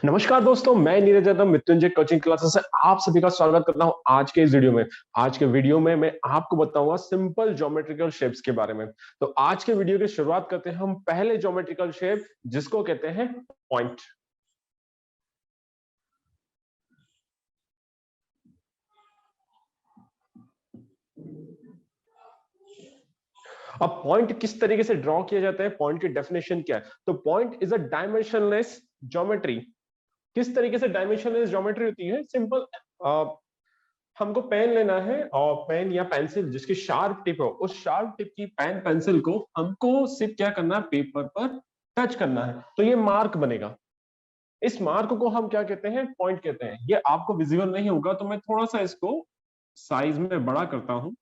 नमस्कार दोस्तों, मैं नीरज यादव मृत्युंजय कोचिंग क्लासेस से आप सभी का स्वागत करता हूं आज के इस वीडियो में। आज के वीडियो में मैं आपको बताऊंगा सिंपल ज्योमेट्रिकल शेप्स के बारे में। तो आज के वीडियो की शुरुआत करते हैं हम पहले ज्योमेट्रिकल शेप जिसको कहते हैं पॉइंट। अब पॉइंट किस तरीके से ड्रॉ किया जाता है, पॉइंट की डेफिनेशन क्या है? तो point is a dimensionless geometry. किस तरीके से डायमेंशनलेस ज्योमेट्री होती है? सिंपल, हमको पेन लेना है और पेन या पेंसिल जिसकी शार्प टिप हो, उस शार्प टिप की पेन पेंसिल को हमको सिर्फ क्या करना है, पेपर पर टच करना है, तो ये मार्क बनेगा। इस मार्क को हम क्या कहते हैं? पॉइंट कहते हैं। ये आपको विजिबल नहीं होगा तो मैं थोड़ा सा इसको साइज में बड़ा करता हूं।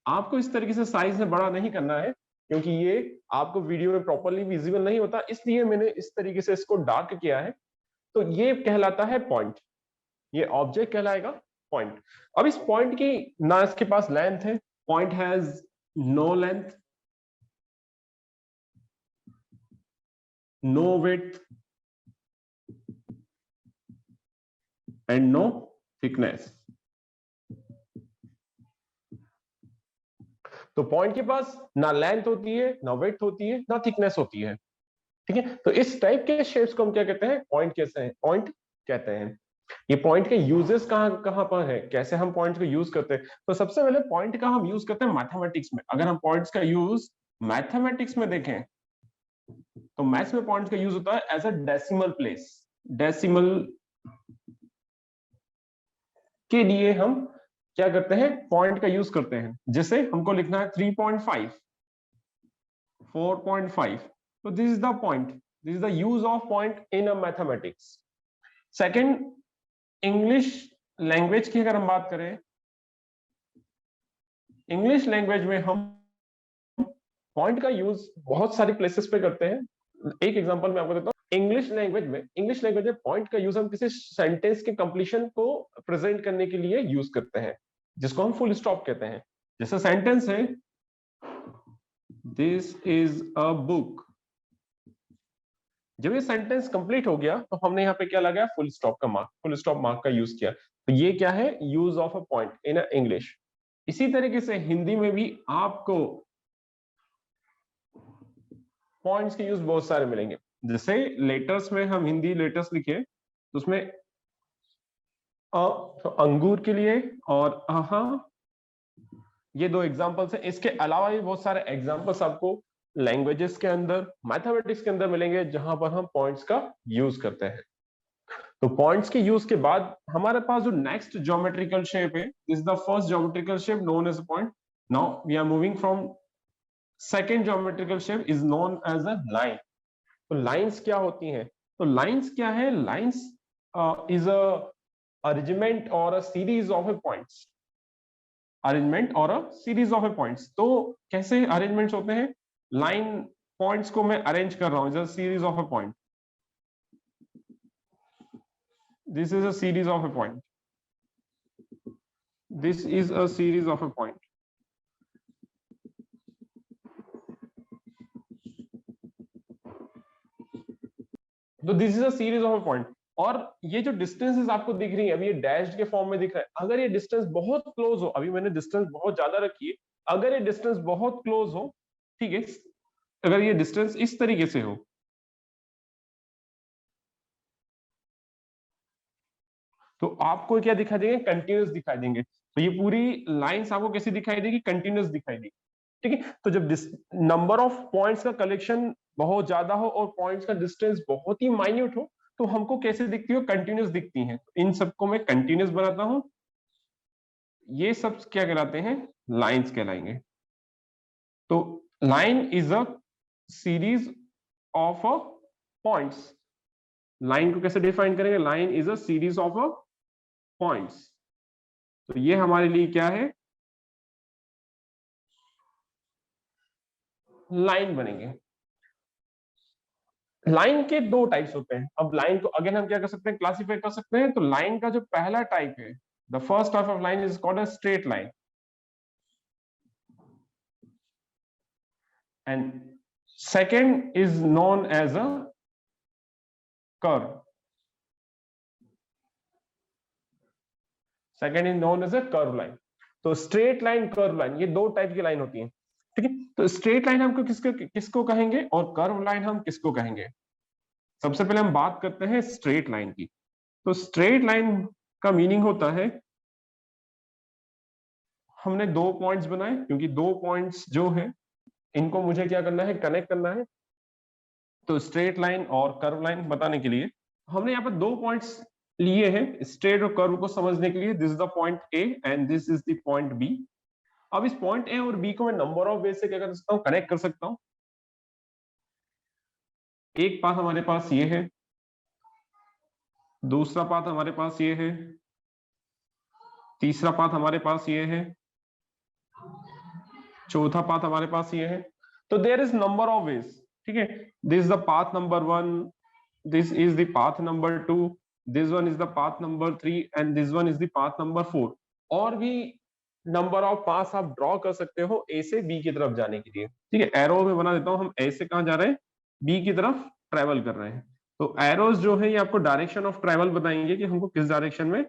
आपको इस तरीके से साइज में बड़ा नहीं करना है क्योंकि ये आपको वीडियो में प्रॉपरली विजिबल नहीं होता, इसलिए मैंने इस तरीके से इसको डार्क किया है। तो ये कहलाता है पॉइंट। ये ऑब्जेक्ट कहलाएगा पॉइंट। अब इस पॉइंट की ना इसके पास लेंथ है, point has no length, no width and no thickness. तो पॉइंट के पास ना लेंथ होती है, ना विड्थ होती है, ना थिकनेस होती है। ठीक है, तो इस टाइप के शेप्स को हम क्या कहते हैं? पॉइंट कैसे हैं? पॉइंट कहते हैं। ये पॉइंट के यूजेस कहाँ कहाँ पर है, कैसे हम पॉइंट को यूज करते हैं? तो सबसे पहले पॉइंट का हम यूज करते हैं मैथमेटिक्स में। अगर हम पॉइंट्स का यूज मैथमेटिक्स में देखें तो मैथ्स में पॉइंट्स का यूज होता है as a decimal place. Decimal के लिए हम क्या करते हैं? पॉइंट का यूज करते हैं। जैसे हमको लिखना है 3.5, 4.5, तो this is the point, this is the use of point in a mathematics. Second, English language की अगर हम बात करें, इंग्लिश लैंग्वेज में हम पॉइंट का यूज बहुत सारी प्लेसेस पे करते हैं। एक एग्जांपल मैं आपको देता हूं। इंग्लिश लैंग्वेज में पॉइंट का यूज हम किसी सेंटेंस के कंप्लीशन को प्रेजेंट करने के लिए यूज करते हैं, जिसको हम फुल स्टॉप कहते हैं। जैसे सेंटेंस है, दिस इज अ बुक। जब ये सेंटेंस कंप्लीट हो गया तो हमने यहाँ पे क्या लगाया? फुल स्टॉप का मार्क, फुल स्टॉप मार्क का यूज किया। तो ये क्या है? Use of a point in English. इसी तरीके से हिंदी में भी आपको पॉइंट्स के यूज बहुत सारे मिलेंगे। जैसे लेटर्स में हम हिंदी लेटर्स लिखे तो उसमें तो अंगूर के लिए और ये दो एग्जांपल्स हैं। इसके अलावा भी बहुत सारे एग्जांपल्स आपको लैंग्वेजेस के अंदर, मैथमेटिक्स के अंदर मिलेंगे जहां पर हम पॉइंट्स का यूज करते हैं। तो पॉइंट्स के यूज के बाद हमारे पास जो नेक्स्ट ज्योमेट्रिकल शेप है, is the first geometrical shape known as a point. Now we are moving from second geometrical shape is known as a line. तो लाइंस क्या होती हैं? तो लाइंस क्या है? लाइंस इज अ अरेंजमेंट और a series of a points. Arrangement और a series of a points. तो कैसे अरेंजमेंट्स होते हैं? लाइन पॉइंट्स को मैं अरेंज कर रहा हूं, series of a point. This is a series of a point, this is a series of a point. तो this is a series of a point. और ये जो डिस्टेंसेस आपको दिख रही है, अभी ये डैश के फॉर्म में दिख रहा है। अगर ये डिस्टेंस बहुत क्लोज हो, अभी मैंने डिस्टेंस बहुत ज्यादा रखी है, अगर ये डिस्टेंस बहुत क्लोज हो, ठीक है, अगर ये डिस्टेंस इस तरीके से हो, तो आपको क्या दिखाई देंगे? कंटिन्यूस दिखाई देंगे। तो ये पूरी लाइंस आपको कैसी दिखाई देगी? कंटिन्यूस दिखाई देगी। ठीक है, तो जब नंबर ऑफ पॉइंट्स का कलेक्शन बहुत ज्यादा हो और पॉइंट्स का डिस्टेंस बहुत ही माइन्यूट हो, तो हमको कैसे दिखती हो? कंटिन्यूस दिखती हैं। इन सबको मैं कंटिन्यूस बनाता हूं। ये सब क्या कहलाते हैं? लाइंस कहलाएंगे। तो line is a series of a points. Line को कैसे डिफाइन करेंगे? Line is a series of a points. तो ये हमारे लिए क्या है? लाइन बनेंगे। लाइन के दो टाइप्स होते हैं। अब लाइन को अगेन हम क्या कर सकते हैं? क्लासिफाई कर सकते हैं। तो लाइन का जो पहला टाइप है, the first type of line is called a straight line, and second is known as a curve. Second is known as a curve line. तो स्ट्रेट लाइन, कर्व लाइन, ये दो टाइप की line होती है, ठीक है। तो स्ट्रेट लाइन हमको किसको किसको कहेंगे और कर्व लाइन हम किसको कहेंगे? सबसे पहले हम बात करते हैं स्ट्रेट लाइन की। तो स्ट्रेट लाइन का मीनिंग होता है, हमने दो पॉइंट्स बनाए, क्योंकि दो पॉइंट्स जो है इनको मुझे क्या करना है, कनेक्ट करना है। तो स्ट्रेट लाइन और कर्व लाइन बताने के लिए हमने यहाँ पर दो पॉइंट्स लिए हैं स्ट्रेट और कर्व को समझने के लिए। This is the point A and this is the point B. अब इस पॉइंट ए और बी को मैं नंबर ऑफ वे से क्या कर सकता हूँ, कनेक्ट कर सकता हूँ। एक पाथ हमारे पास ये है, दूसरा पाथ हमारे पास ये है, तीसरा पाथ हमारे पास ये है, चौथा पाथ हमारे पास ये है। तो there is number of ways, ठीक है। This is the path number 1, this is the path number 2, this one is the path number 3 and this one is the path number 4। और भी नंबर ऑफ पाथ आप draw कर सकते हो ए से B की तरफ जाने के लिए, ठीक है। एरो में बना देता हूं, हम ए से कहां जा रहे हैं, बी की तरफ ट्रेवल कर रहे हैं। तो एरोज जो है ये आपको डायरेक्शन ऑफ ट्रेवल बताएंगे कि हमको किस डायरेक्शन में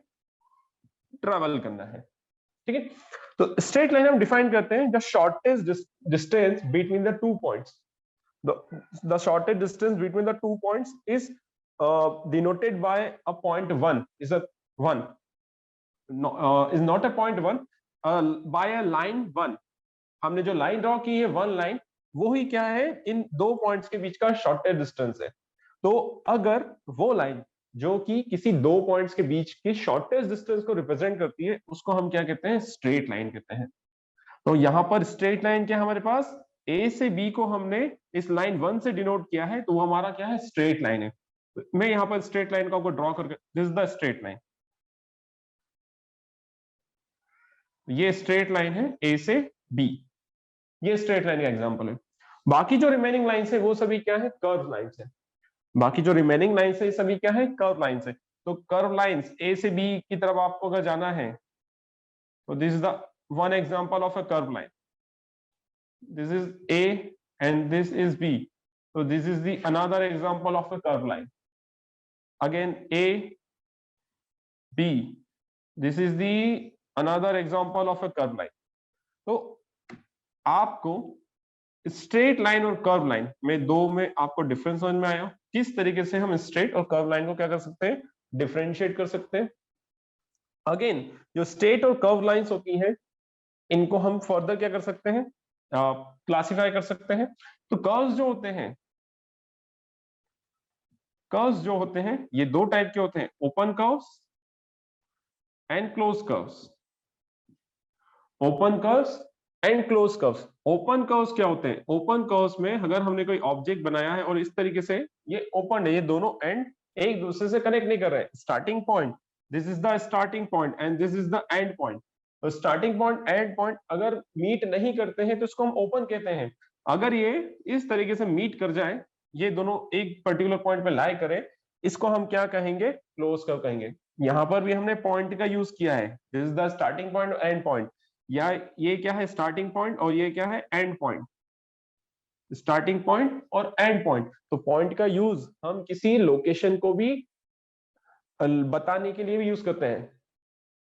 ट्रेवल करना है, ठीक है। तो स्ट्रेट लाइन हम डिफाइन करते हैं the shortest distance between the two points. the shortest distance between the two points is denoted by a point 1 is a 1 no, is not a point 1 by a line 1। हमने जो line draw की है 1 line, वो ही क्या है, इन दो points के बीच का शॉर्टेस्ट डिस्टेंस है। तो अगर वो लाइन जो कि किसी दो पॉइंट्स के बीच की शॉर्टेस्ट डिस्टेंस को रिप्रेजेंट करती है, उसको हम क्या कहते हैं, स्ट्रेट लाइन कहते हैं। तो यहां पर स्ट्रेट लाइन क्या हमारे पास, ए से बी को हमने इस लाइन 1 से डिनोट किया है, तो वो हमारा क्या है, स्ट्रेट लाइन है। मैं यहां पर स्ट्रेट लाइन को आपको ड्रॉ करके, this is the straight line, ये स्ट्रेट लाइन है ए से बी, ये स्ट्रेट लाइन का एग्जांपल है। बाकी जो रिमेनिंग लाइंस है वो सभी क्या है, कर्व लाइंस है। बाकी जो रिमेनिंग लाइंस है सभी क्या है, कर्व लाइंस है। तो कर्व लाइंस ए से बी की तरफ आपको अगर जाना है, तो this is the one example of a curve line. This is A and this is B. So this is the another example of a curve line. Again A, B. This is the another example of a curve line. तो आपको straight line और curve line में दो में आपको difference समझ में आया, किस तरीके से हम स्ट्रेट और कर्व लाइन को क्या कर सकते हैं, डिफरेंशिएट कर सकते हैं। अगेन जो स्ट्रेट और कर्व लाइंस होती हैं, इनको हम फर्दर क्या कर सकते हैं, क्लासिफाई कर सकते हैं। तो कर्व्स जो होते हैं, कर्व्स जो होते हैं ये दो टाइप के होते हैं, open curves and close curves. Open curves and close curves. Open curves क्या होते हैं, ओपन कर्व्स में अगर हमने कोई ऑब्जेक्ट बनाया है और इस तरीके से ये ओपन है, ये दोनों एंड एक दूसरे से कनेक्ट नहीं कर रहे हैं, starting point, this is the starting point and this is the end point. तो स्टार्टिंग पॉइंट एंड पॉइंट अगर मीट नहीं करते हैं तो इसको हम ओपन कहते हैं। अगर ये इस तरीके से मीट कर जाए, ये दोनों एक पर्टिकुलर पॉइंट पे लाई करें, इसको हम क्या कहेंगे, क्लोज कर्व कहेंगे। यहां पर भी हमने पॉइंट का यूज किया है, this is the starting point and point, या ये क्या है, स्टार्टिंग पॉइंट और ये क्या है, एंड पॉइंट। स्टार्टिंग पॉइंट और एंड पॉइंट, तो पॉइंट का यूज हम किसी लोकेशन को भी बताने के लिए भी यूज करते हैं।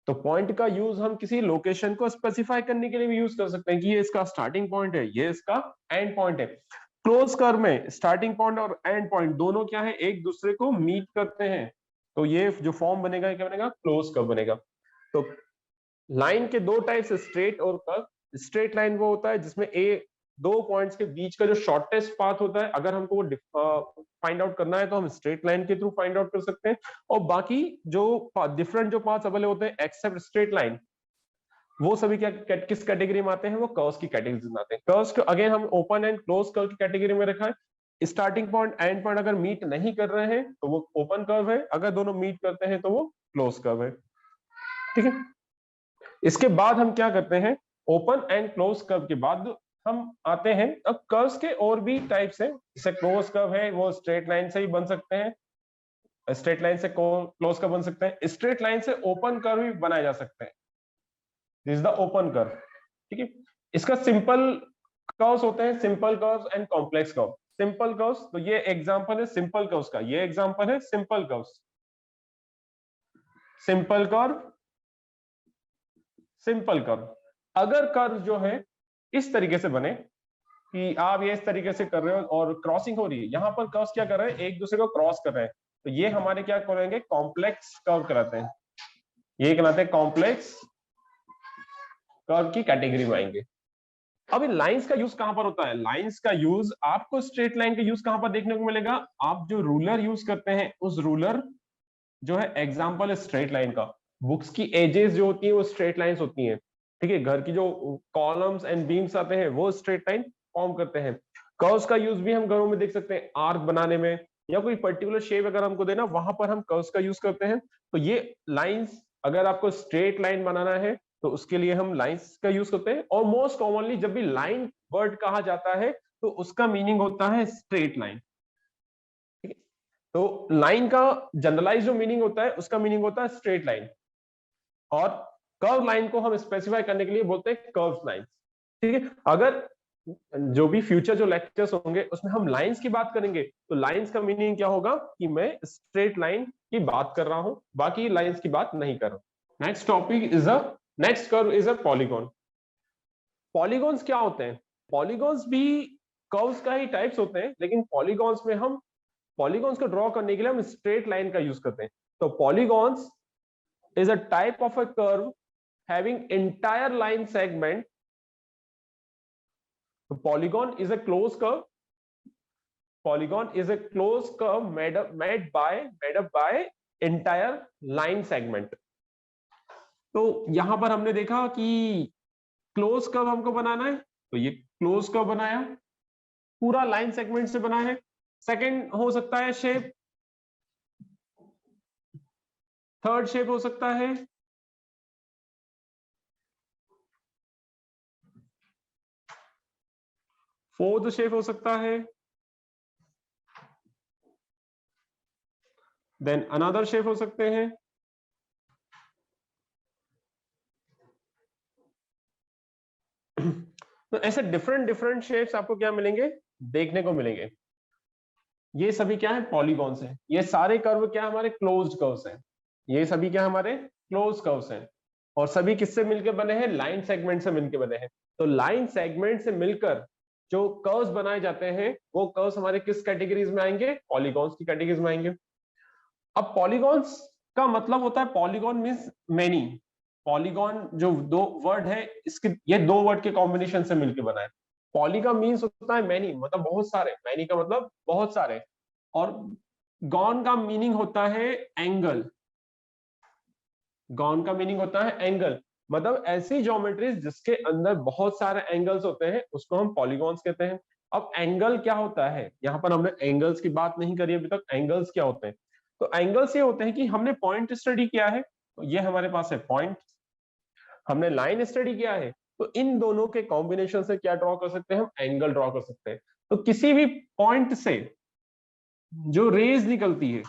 तो पॉइंट का यूज हम किसी लोकेशन को स्पेसिफाई करने के लिए भी यूज कर सकते हैं कि ये इसका स्टार्टिंग पॉइंट है, ये इसका एंड पॉइंट है। क्लोज कर्व में स्टार्टिंग पॉइंट और एंड पॉइंट दोनों क्या है, एक दूसरे को मीट करते हैं। तो ये जो फॉर्म बनेगा क्या बनेगा, क्लोज कर्व बनेगा। तो लाइन के दो टाइप्स, स्ट्रेट और कर्व। स्ट्रेट लाइन वो होता है जिसमें ए दो पॉइंट्स के बीच का जो शॉर्टेस्ट पाथ होता है, अगर हमको वो फाइंड आउट करना है तो हम स्ट्रेट लाइन के थ्रू फाइंड आउट कर सकते हैं। और बाकी जो डिफरेंट जो पाथ्स अवेलेबल होते हैं एक्सेप्ट स्ट्रेट लाइन, वो सभी क्या किस कैटेगरी में आते हैं, वो कर्व्स की कैटेगरी में आते हैं। कर्व्स को अगेन हम ओपन एंड क्लोज कर्व की कैटेगरी में रखा है। स्टार्टिंग पॉइंट एंड पॉइंट अगर मीट नहीं कर रहे हैं तो वो ओपन कर्व है, अगर दोनों मीट करते हैं तो वो क्लोज कर्व है, ठीक है। इसके बाद हम क्या करते हैं, ओपन एंड क्लोज कर्व के बाद हम आते हैं, अब कर्व्स के और भी टाइप्स हैं। जैसे क्लोज कर्व है वो स्ट्रेट लाइन से ही बन सकते हैं, स्ट्रेट लाइन से क्लोज कर्व बन सकते हैं, स्ट्रेट लाइन से ओपन कर्व भी बनाए जा सकते हैं। This is the open curve, ठीक है। इसका सिंपल कर्व्स होते हैं, simple curves and complex curve. Simple curves, तो ये एग्जांपल है सिंपल कर्व्स का, ये एग्जांपल है simple curves. Simple curve simple curve. अगर कर्व जो है इस तरीके से बने कि आप ये इस तरीके से कर रहे हो और क्रॉसिंग हो रही है, यहां पर कर्व्स क्या कर रहे हैं, एक दूसरे को क्रॉस कर रहे हैं, तो ये हमारे क्या करेंगे, कॉम्प्लेक्स कर्व कराते हैं, ये कहलाते हैं कॉम्प्लेक्स कर्व की कैटेगरी में आएंगे। अब इन लाइंस का यूज कहां पर होता है, लाइंस का यूज आपको स्ट्रेट लाइन का यूज कहां पर देखने को मिलेगा, आप जो रूलर यूज करते हैं उस रूलर जो है एग्जांपल है स्ट्रेट लाइन का, बुक्स की एजेस जो होती है वो स्ट्रेट लाइंस होती हैं, ठीक है, घर की जो कॉलम्स एंड बीम्स आते हैं वो स्ट्रेट लाइन फॉर्म करते हैं। कर्व्स का यूज भी हम घरों में देख सकते हैं, आर्क बनाने में या कोई पर्टिकुलर शेप अगर हमको देना वहां पर हम कर्व्स का यूज करते हैं। तो ये लाइंस अगर आपको स्ट्रेट लाइन बनाना है तो उसके लिए हम लाइंस का यूज करते हैं, और मोस्ट कॉमनली जब भी लाइन वर्ड कहा जाता है तो उसका मीनिंग होता है स्ट्रेट लाइन। तो लाइन का जनरलाइज जो मीनिंग होता है उसका मीनिंग होता है स्ट्रेट लाइन, और कर्व लाइन को हम स्पेसिफाई करने के लिए बोलते हैं कर्व लाइन, ठीक है। अगर जो भी फ्यूचर जो लेक्चर्स होंगे उसमें हम लाइंस की बात करेंगे तो लाइंस का मीनिंग क्या होगा कि मैं स्ट्रेट लाइन की बात कर रहा हूं, बाकी लाइंस की बात नहीं कर रहा। Next topic is a next curve is a polygon. Polygons क्या होते हैं, पॉलीगॉन्स भी कर्व्स का ही टाइप्स होते हैं, लेकिन पॉलीगॉन्स में हम पॉलीगॉन्स को ड्रॉ करने के लिए हम स्ट्रेट लाइन का यूज करते हैं। तो polygons is a type of a curve having entire line segment. So polygon is a closed curve. Polygon is a closed curve made up by entire line segment. तो यहां पर हमने देखा कि क्लोज कर्व हमको बनाना है, तो ये क्लोज कर्व बनाया, पूरा लाइन सेगमेंट से बना है। सेकंड हो सकता है शेप, थर्ड शेप हो सकता है फोर्थ शेप हो सकता है, देन अनदर शेप हो सकते हैं, तो ऐसे डिफरेंट डिफरेंट शेप्स आपको क्या मिलेंगे, देखने को मिलेंगे। ये सभी क्या है, पॉलीगॉन्स हैं। ये सारे कर्व क्या हमारे क्लोज्ड कर्व्स हैं, ये सभी क्या हमारे क्लोज कर्व्स हैं, और सभी किससे मिलकर बने हैं, लाइन सेगमेंट से मिलकर बने हैं। तो लाइन सेगमेंट से मिलकर जो कर्व्स बनाए जाते हैं वो कर्व्स हमारे किस कैटेगरीज में आएंगे, पॉलीगॉन्स की कैटेगरीज में आएंगे। अब पॉलीगॉन्स का मतलब होता है, पॉलीगॉन मींस मेनी, पॉलीगॉन जो दो वर्ड है इसके, ये दो वर्ड के कॉम्बिनेशन से मिलकर बना है। पॉली का मीन्स होता है मैनी, मतलब बहुत सारे, मैनी का मतलब बहुत सारे, और गॉन का मीनिंग होता है एंगल, गॉन का मीनिंग होता है एंगल, मतलब ऐसी ज्योमेट्रीज जिसके अंदर बहुत सारे एंगल्स होते हैं उसको हम पॉलीगॉन्स कहते हैं। अब एंगल क्या होता है, यहां पर हमने एंगल्स की बात नहीं करी अभी तक, एंगल्स क्या होते हैं, तो एंगल्स ये होते हैं कि हमने पॉइंट स्टडी किया है, तो ये हमारे पास है पॉइंट, हमने लाइन स्टडी किया है, तो इन दोनों के कॉम्बिनेशन से क्या ड्रॉ कर सकते हैं, हम एंगल ड्रॉ कर सकते हैं। तो किसी भी पॉइंट से जो रेज निकलती है,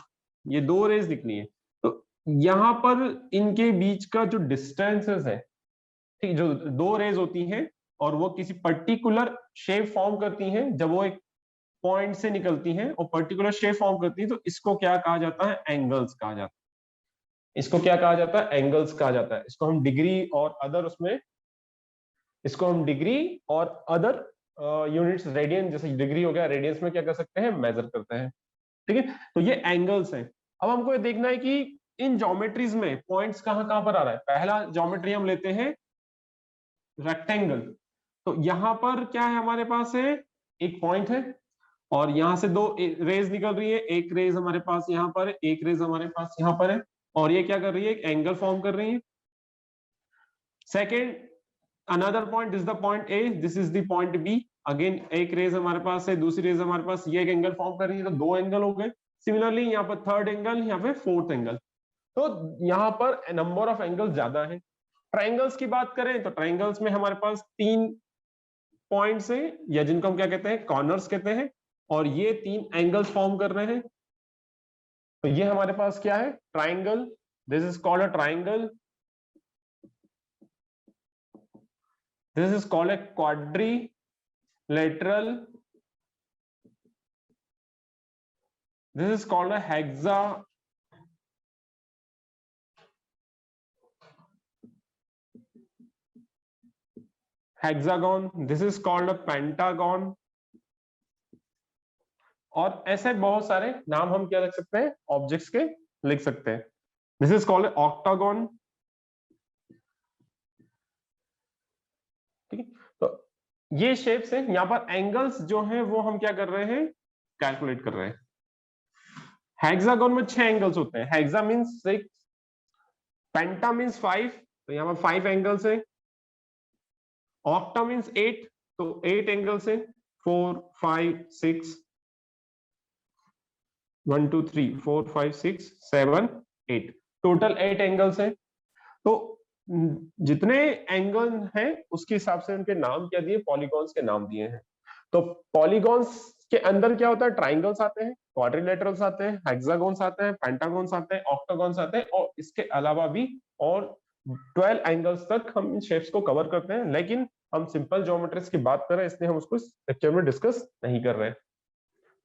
ये दो रेज निकली है, तो यहां पर इनके बीच का जो डिस्टेंसेस है, ठीक, जो दो रेज होती हैं और वो किसी पर्टिकुलर शेप फॉर्म करती हैं, जब वो एक पॉइंट से निकलती हैं और पर्टिकुलर शेप फॉर्म करती है, तो इसको क्या कहा जाता है, एंगल्स कहा जाता है। इसको क्या कहा जाता है, एंगल्स कहा जाता है। इसको हम डिग्री और अदर उसमें, इसको हम डिग्री और अदर यूनिट्स, रेडियन जैसे डिग्री हो गया, रेडियंस में क्या कर सकते हैं, मेजर करते हैं, ठीक है। तो ये एंगल्स हैं। अब हमको ये देखना है कि इन ज्योमेट्रीज में पॉइंट्स कहां कहां पर आ रहा है। पहला ज्योमेट्री हम लेते हैं रेक्टेंगल, तो यहां पर क्या है हमारे पास है, एक पॉइंट है और यहां से दो रेज निकल रही है, एक रेज हमारे पास यहां पर है, एक रेज हमारे पास यहां पर है, और ये क्या कर रही है, एक एंगल फॉर्म कर रही है। Second, another point, this the point A, this is the point B, again एक रेज हमारे पास है, दूसरी रेज हमारे पास, ये एक एंगल फॉर्म कर रही है, तो दो एंगल हो गए। सिमिलरली यहाँ पर थर्ड एंगल, यहाँ पे फोर्थ एंगल, तो यहाँ पर नंबर ऑफ एंगल ज्यादा है। ट्रायंगल्स की बात करें तो ट्रायंगल्स में हमारे पास तीन पॉइंट्स हैं, या जिनको हम क्या कहते हैं, कॉर्नर्स कहते हैं, और ये तीन एंगल्स फॉर्म कर रहे हैं। तो ये हमारे पास क्या है, triangle, this is called a triangle, this is called a quadrilateral, this is called a hexa, hexagon, this is called a pentagon, और ऐसे बहुत सारे नाम हम क्या लिख सकते हैं ऑब्जेक्ट्स के लिख सकते हैं। This is called octagon. ठीक है, तो ये शेप्स है, यहाँ पर एंगल्स जो हैं वो हम क्या कर रहे हैं कैलकुलेट कर रहे हैं। हेक्सागन में 6 एंगल्स होते हैं, हेक्सा मींस 6, पेंटा मींस 5, तो यहाँ पर 5 एंगल्स है। ऑक्टा मींस 8, तो 8 एंगल्स है, 4 5 6, 1 2 3 4 5 6 7 8, टोटल 8 एंगल्स है। तो जितने एंगल हैं उसके हिसाब से उनके नाम क्या दिए, पॉलीगॉन्स के नाम दिए हैं। तो पॉलीगॉन्स के अंदर क्या होता है, ट्राइंगल्स आते हैं, क्वाड्रिलेटरल्स आते हैं, हेक्सागोन्स आते हैं, पेंटागोन्स आते हैं, ऑक्टागोन्स आते हैं, और इसके अलावा भी और 12 एंगल्स तक हम इन शेप्स को कवर करते हैं। लेकिन हम सिंपल ज्योमेट्रीज की बात कर रहे हैं, इसलिए हम उसको लेक्चर में डिस्कस नहीं कर रहे हैं।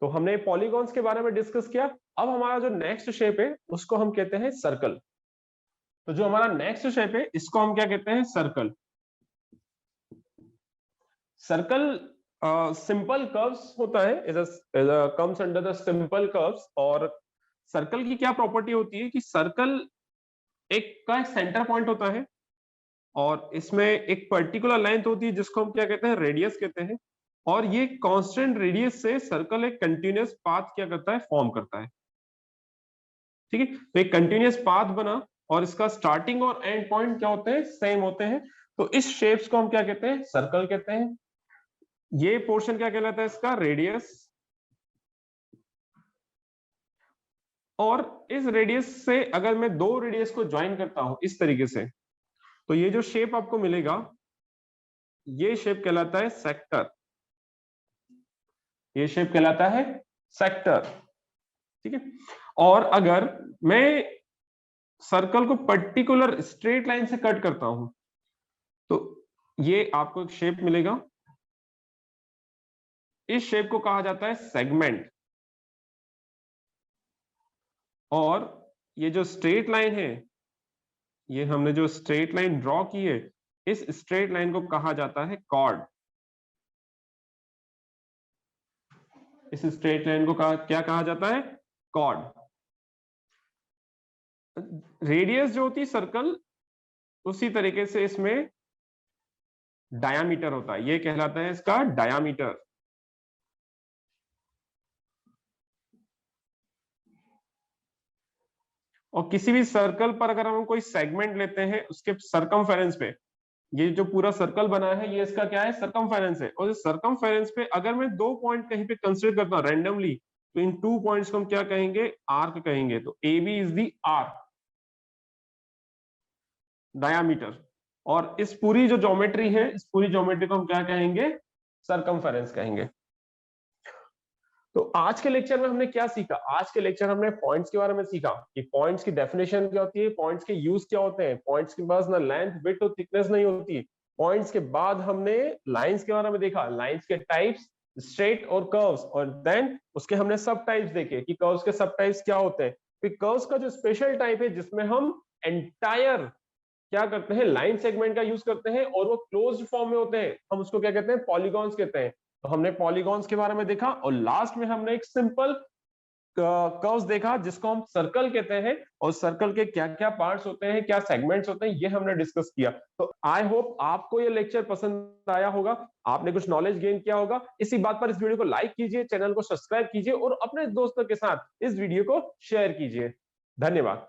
तो हमने पॉलीगॉन्स के बारे में डिस्कस किया। अब हमारा जो नेक्स्ट शेप है उसको हम कहते हैं सर्कल। तो जो हमारा नेक्स्ट शेप है इसको हम क्या कहते हैं, सर्कल। सर्कल सिंपल कर्व्स होता है, comes under the simple curves. और सर्कल की क्या प्रॉपर्टी होती है कि सर्कल एक का सेंटर पॉइंट होता है, और इसमें एक पर्टिकुलर लेंथ होती है जिसको हम क्या कहते हैं, रेडियस कहते हैं। और ये कांस्टेंट रेडियस से सर्कल एक कंटिन्यूअस पाथ क्या करता है, फॉर्म करता है। ठीक है, तो एक कंटिन्यूअस पाथ बना, और इसका स्टार्टिंग और एंड पॉइंट क्या होते हैं, सेम होते हैं। तो इस शेप्स को हम क्या कहते हैं, सर्कल कहते हैं। ये पोर्शन क्या कहलाता है, इसका रेडियस। और इस रेडियस से अगर मैं दो रेडियस को ज्वाइन करता हूं इस तरीके से, तो ये जो शेप आपको मिलेगा, ये शेप कहलाता है सेक्टर। ये शेप कहलाता है सेक्टर। ठीक है, और अगर मैं सर्कल को पर्टिकुलर स्ट्रेट लाइन से कट करता हूं, तो ये आपको एक शेप मिलेगा। इस शेप को कहा जाता है सेगमेंट। और ये जो स्ट्रेट लाइन है, ये हमने जो स्ट्रेट लाइन ड्रॉ की है, इस स्ट्रेट लाइन को कहा जाता है कॉर्ड। इस स्ट्रेट लाइन को क्या कहा जाता है, कॉर्ड। रेडियस जो होती है सर्कल, उसी तरीके से इसमें डायामीटर होता है, ये कहलाता है इसका डायामीटर। और किसी भी सर्कल पर अगर हम कोई सेगमेंट लेते हैं, उसके सरकमफेरेंस पे, ये जो पूरा सर्कल बना है ये इसका क्या है, सरकमफेरेंस है। और इस सरकमफेरेंस पे अगर मैं दो पॉइंट कहीं पे कंसीडर करता हूं रैंडमली, तो इन 2 पॉइंट्स को हम क्या कहेंगे, आर्क कहेंगे। तो A B is the arc, diameter. और इस पूरी जो ज्योमेट्री है, इस पूरी ज्योमेट्री को हम क्या कहेंगे, सरकमफेरेंस कहेंगे। तो आज के लेक्चर में हमने क्या सीखा, आज के लेक्चर हमने पॉइंट्स के बारे में सीखा कि पॉइंट्स की डेफिनेशन क्या होती है, पॉइंट्स के यूज क्या होते हैं। पॉइंट्स के पास ना लेंथ, विड्थ और थिकनेस नहीं होती। पॉइंट्स के बाद हमने लाइंस के बारे में देखा, लाइंस के टाइप्स, स्ट्रेट और कर्व्स। और देन उसके हमने सब टाइप्स देखे कि कर्व्स के सब टाइप्स क्या होते हैं। फिर कर्व्स का जो स्पेशल टाइप है जिसमें हम एंटायर क्या करते हैं, लाइन सेगमेंट का यूज करते हैं, और वो क्लोज्ड फॉर्म में होते हैं, हम उसको क्या कहते हैं, पॉलीगॉन्स कहते हैं। तो हमने पॉलीगॉन्स के बारे में देखा, और लास्ट में हमने एक सिंपल कर्व्स देखा जिसको हम सर्कल कहते हैं। और सर्कल के क्या क्या पार्ट्स होते हैं, क्या सेगमेंट्स होते हैं, ये हमने डिस्कस किया। तो आई होप आपको ये लेक्चर पसंद आया होगा, आपने कुछ नॉलेज गेन किया होगा। इसी बात पर इस वीडियो को लाइक कीजिए, चैनल को सब्सक्राइब कीजिए, और अपने दोस्तों के साथ इस वीडियो को शेयर कीजिए। धन्यवाद।